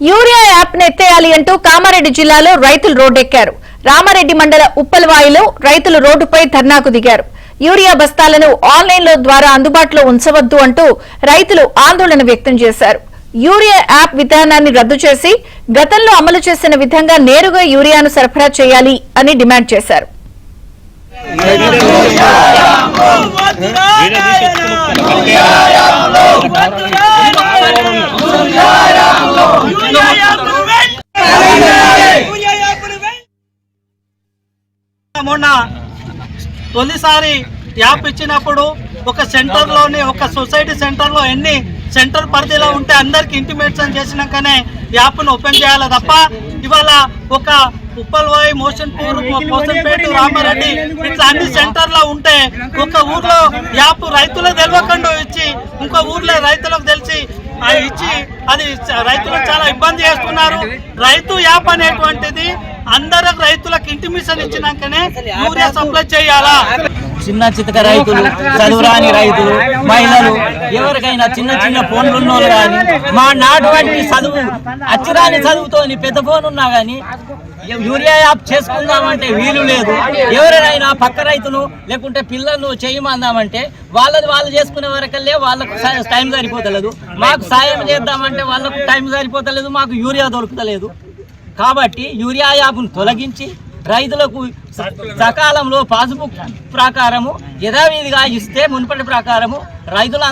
Urea app నెత్తేయాలి అంటూ కామారెడ్డి జిల్లాలో రైతులు రోడ్డెక్కారు. రామారెడ్డి మండల ఉప్పలవాయిలో రైతులు రోడ్డుపై ధర్నాకు దిగారు. యూరియా బస్తాలను ఆన్లైన్లో ద్వారా అందుబాటులో ఉంచవద్దు అంటూ రైతులు ఆందోళన వ్యక్తం చేశారు. యూరియా యాప్ విధానాన్ని రద్దు చేసి గతంలో అమలు చేసిన విధంగా నేరుగా యూరియాను సరఫరా చేయాలి అని డిమాండ్ చేశారు. మొన్న తొలిసారి యాప్ ఇచ్చినప్పుడు ఒక సెంటర్లోని ఒక సొసైటీ సెంటర్లో ఎన్ని సెంటర్ పరిధిలో ఉంటే అందరికి ఇంటిమేషన్ చేసినాకనే యాప్ను ఓపెన్ చేయాలి తప్ప ఇవాళ ఒక ఉప్పల్వాయి, మోషన్పూర్, మోసన్పేట, రామారెడ్డి ఇట్లా అన్ని సెంటర్లో ఉంటే ఒక ఊర్లో యాప్ రైతులకు తెలియకుండా ఇచ్చి ఇంకో ఊర్లో రైతులకు తెలిసి ఇచ్చి అది రైతులకు చాలా ఇబ్బంది చేస్తున్నారు. రైతు యాప్ అనేటువంటిది అందరికి రైతులకు ఇంటిమిషన్ ఇచ్చినాకనే యూరియా సప్లై చేయాలా. చిన్న చితక రైతులు, చదువురాని రైతులు, మహిళలు, ఎవరికైనా చిన్న చిన్న ఫోన్లు ఉన్నోళ్ళు కానీ మా నాటువంటి చదువు అచ్చిరాని చదువుతో పెద్ద ఫోన్ ఉన్నా కానీ యూరియా యాప్ చేసుకుందామంటే వీలు లేదు. ఎవరైనా పక్క రైతులు లేకుంటే పిల్లలు చేయమందామంటే వాళ్ళు చేసుకునే వరకల్లే వాళ్ళకు టైం సరిపోతలేదు. మాకు సాయం చేద్దామంటే వాళ్ళకు టైం సరిపోతలేదు, మాకు యూరియా దొరుకుతలేదు. కాబట్టి యూరియా యాప్ను తొలగించి రైతులకు సకాలంలో పాస్బుక్ ప్రకారము యథావిధిగా ఇస్తే మునుపటి ప్రకారము రైతులందరూ